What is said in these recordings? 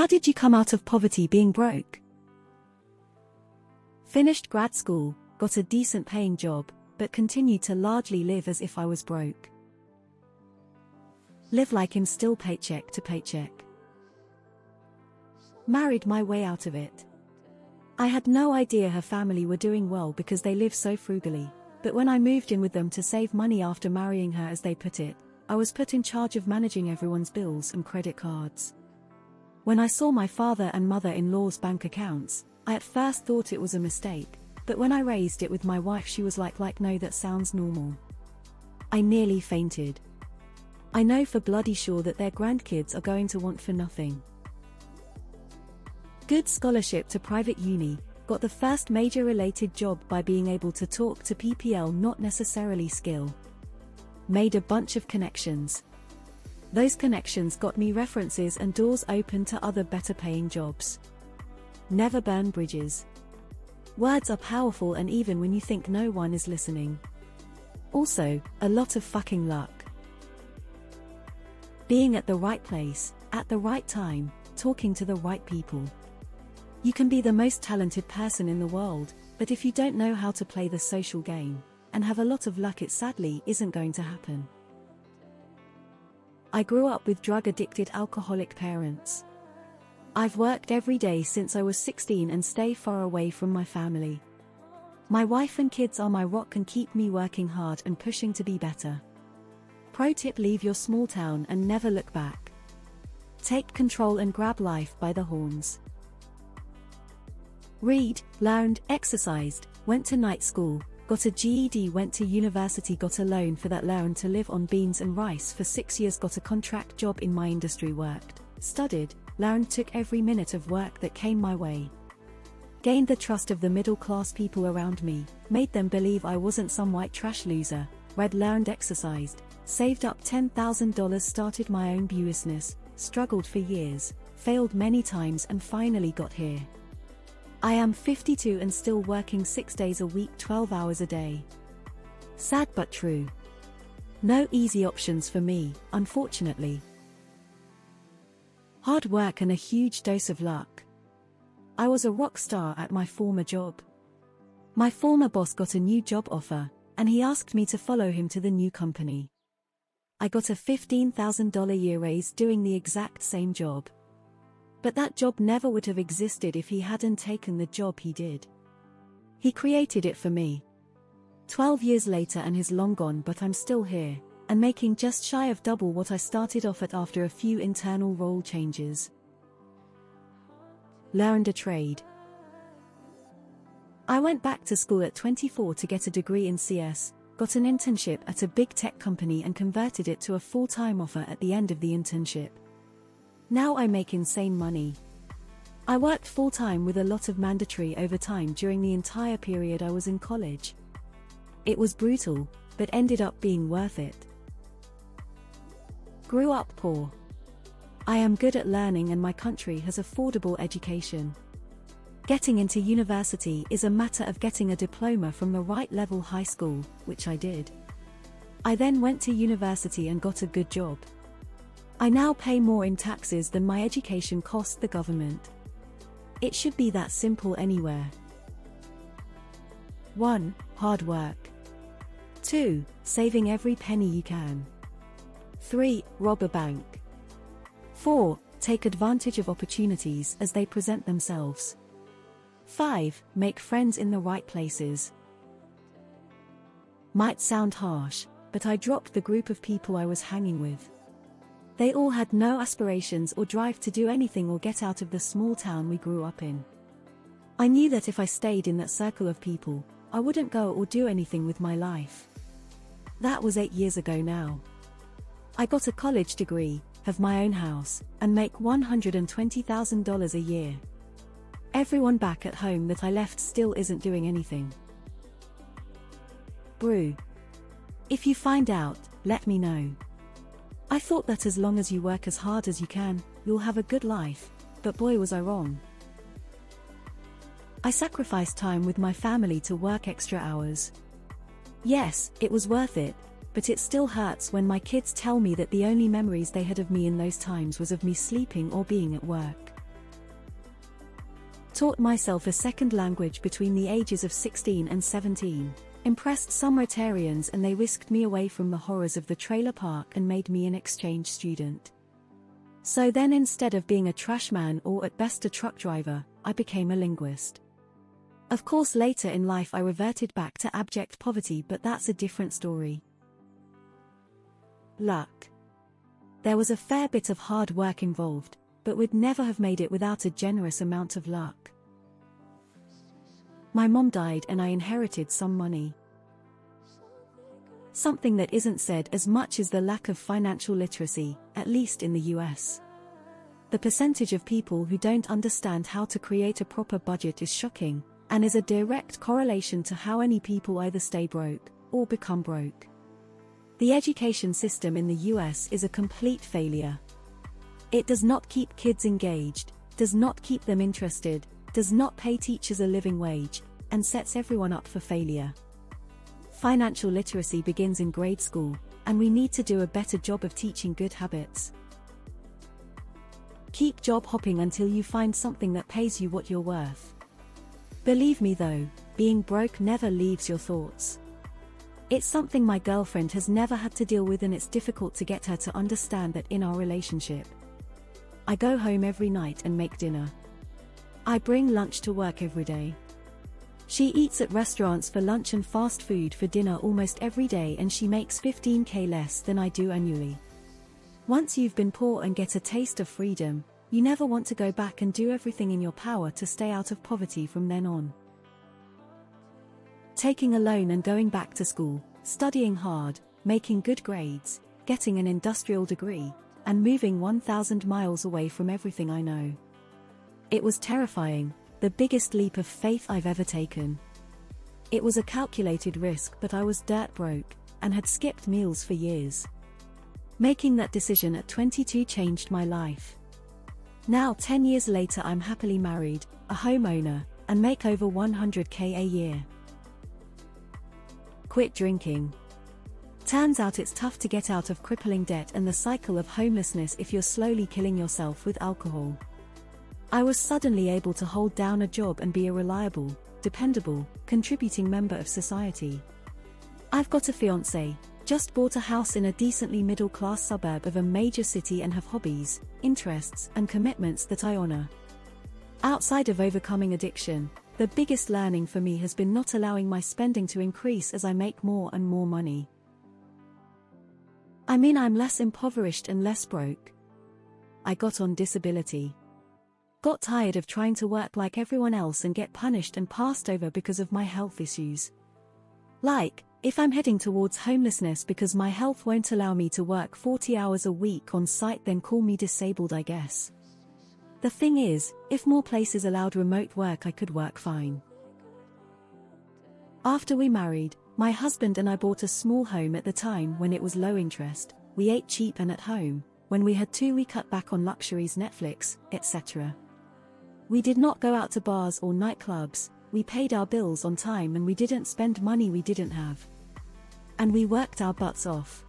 How did you come out of poverty being broke? Finished grad school, got a decent paying job, but continued to largely live as if I was broke. Live like I'm still paycheck to paycheck. Married my way out of it. I had no idea her family were doing well because they live so frugally, but when I moved in with them to save money after marrying her, as they put it, I was put in charge of managing everyone's bills and credit cards. When I saw my father and mother-in-law's bank accounts, I at first thought it was a mistake, but when I raised it with my wife, she was like no, that sounds normal. I nearly fainted. I know for bloody sure that their grandkids are going to want for nothing. Good scholarship to private uni, got the first major related job by being able to talk to PPL, not necessarily skill. Made a bunch of connections. Those connections got me references and doors open to other better paying jobs. Never burn bridges. Words are powerful, and even when you think no one is listening. Also, a lot of fucking luck. Being at the right place, at the right time, talking to the right people. You can be the most talented person in the world, but if you don't know how to play the social game, and have a lot of luck, it sadly isn't going to happen. I grew up with drug-addicted alcoholic parents. I've worked every day since I was 16 and stay far away from my family. My wife and kids are my rock and keep me working hard and pushing to be better. Pro tip: leave your small town and never look back. Take control and grab life by the horns. Read, learned, exercised, went to night school, got a GED, went to university, got a loan for that, learned to live on beans and rice for 6 years, got a contract job in my industry, worked, studied, learned, took every minute of work that came my way. Gained the trust of the middle class people around me, made them believe I wasn't some white trash loser, read, learned, exercised, saved up $10,000, started my own business, struggled for years, failed many times, and finally got here. I am 52 and still working 6 days a week, 12 hours a day. Sad but true. No easy options for me, unfortunately. Hard work and a huge dose of luck. I was a rock star at my former job. My former boss got a new job offer, and he asked me to follow him to the new company. I got a $15,000 a year raise doing the exact same job. But that job never would have existed if he hadn't taken the job he did. He created it for me. 12 years later and he's long gone, but I'm still here, and making just shy of double what I started off at after a few internal role changes. Learned a trade. I went back to school at 24 to get a degree in CS, got an internship at a big tech company and converted it to a full-time offer at the end of the internship. Now I make insane money. I worked full-time with a lot of mandatory overtime during the entire period I was in college. It was brutal, but ended up being worth it. Grew up poor. I am good at learning and my country has affordable education. Getting into university is a matter of getting a diploma from the right level high school, which I did. I then went to university and got a good job. I now pay more in taxes than my education cost the government. It should be that simple anywhere. 1. Hard work. 2. Saving every penny you can. 3. Rob a bank. 4. Take advantage of opportunities as they present themselves. 5. Make friends in the right places. Might sound harsh, but I dropped the group of people I was hanging with. They all had no aspirations or drive to do anything or get out of the small town we grew up in. I knew that if I stayed in that circle of people, I wouldn't go or do anything with my life. That was 8 years ago now. I got a college degree, have my own house, and make $120,000 a year. Everyone back at home that I left still isn't doing anything. Brew. If you find out, let me know. I thought that as long as you work as hard as you can, you'll have a good life, but boy was I wrong. I sacrificed time with my family to work extra hours. Yes, it was worth it, but it still hurts when my kids tell me that the only memories they had of me in those times was of me sleeping or being at work. Taught myself a second language between the ages of 16 and 17. Impressed some Rotarians and they whisked me away from the horrors of the trailer park and made me an exchange student. So then instead of being a trash man or at best a truck driver, I became a linguist. Of course later in life I reverted back to abject poverty, but that's a different story. Luck. There was a fair bit of hard work involved, but we'd never have made it without a generous amount of luck. My mom died and I inherited some money. Something that isn't said as much as the lack of financial literacy, at least in the US. The percentage of people who don't understand how to create a proper budget is shocking, and is a direct correlation to how many people either stay broke or become broke. The education system in the US is a complete failure. It does not keep kids engaged, does not keep them interested, does not pay teachers a living wage, and sets everyone up for failure. Financial literacy begins in grade school, and we need to do a better job of teaching good habits. Keep job hopping until you find something that pays you what you're worth. Believe me though, being broke never leaves your thoughts. It's something my girlfriend has never had to deal with, and it's difficult to get her to understand that in our relationship. I go home every night and make dinner. I bring lunch to work every day. She eats at restaurants for lunch and fast food for dinner almost every day, and she makes $15,000 less than I do annually. Once you've been poor and get a taste of freedom, you never want to go back, and do everything in your power to stay out of poverty from then on. Taking a loan and going back to school, studying hard, making good grades, getting an industrial degree, and moving 1,000 miles away from everything I know. It was terrifying, the biggest leap of faith I've ever taken. It was a calculated risk, but I was dirt broke, and had skipped meals for years. Making that decision at 22 changed my life. Now 10 years later I'm happily married, a homeowner, and make over $100,000 a year. Quit drinking. Turns out it's tough to get out of crippling debt and the cycle of homelessness if you're slowly killing yourself with alcohol. I was suddenly able to hold down a job and be a reliable, dependable, contributing member of society. I've got a fiancé, just bought a house in a decently middle-class suburb of a major city, and have hobbies, interests, and commitments that I honor. Outside of overcoming addiction, the biggest learning for me has been not allowing my spending to increase as I make more and more money. I mean, I'm less impoverished and less broke. I got on disability. Got tired of trying to work like everyone else and get punished and passed over because of my health issues. Like, if I'm heading towards homelessness because my health won't allow me to work 40 hours a week on site, then call me disabled, I guess. The thing is, if more places allowed remote work I could work fine. After we married, my husband and I bought a small home at the time when it was low interest, we ate cheap and at home. When we had to, we cut back on luxuries, Netflix, etc. We did not go out to bars or nightclubs, we paid our bills on time, and we didn't spend money we didn't have. And we worked our butts off.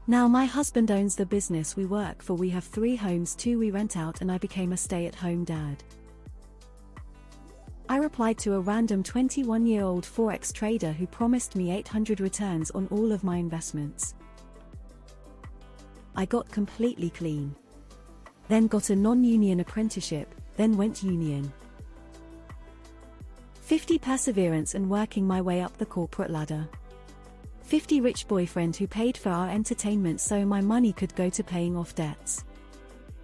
Now my husband owns the business we work for, we have 3 homes, 2 we rent out, and I became a stay-at-home dad. I replied to a random 21-year-old Forex trader who promised me 800 returns on all of my investments. I got completely clean. Then got a non-union apprenticeship, then went union. 50 perseverance and working my way up the corporate ladder. 50 rich boyfriend who paid for our entertainment so my money could go to paying off debts.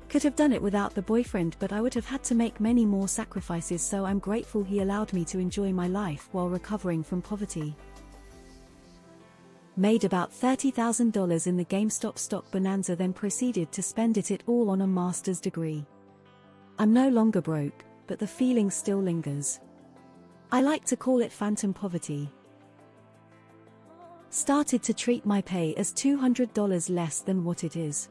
Could have done it without the boyfriend, but I would have had to make many more sacrifices, so I'm grateful he allowed me to enjoy my life while recovering from poverty. Made about $30,000 in the GameStop stock bonanza, then proceeded to spend it all on a master's degree. I'm no longer broke, but the feeling still lingers. I like to call it phantom poverty. Started to treat my pay as $200 less than what it is.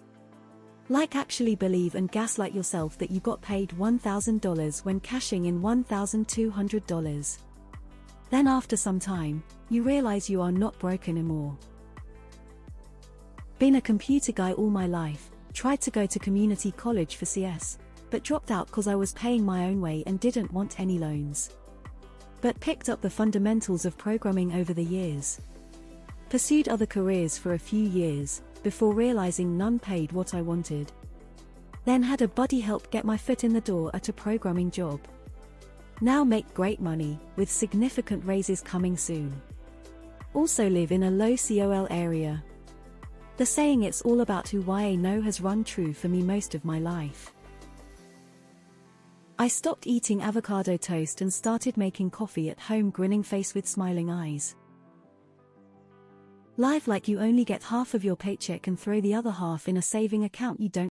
Like, actually believe and gaslight yourself that you got paid $1,000 when cashing in $1,200. Then after some time, you realize you are not broke anymore. Been a computer guy all my life, tried to go to community college for CS. but dropped out cause I was paying my own way and didn't want any loans. But picked up the fundamentals of programming over the years. Pursued other careers for a few years, before realizing none paid what I wanted. Then had a buddy help get my foot in the door at a programming job. Now make great money, with significant raises coming soon. Also live in a low COL area. The saying "it's all about who I know" has run true for me most of my life. I stopped eating avocado toast and started making coffee at home, grinning face with smiling eyes. Live like you only get half of your paycheck and throw the other half in a saving account you don't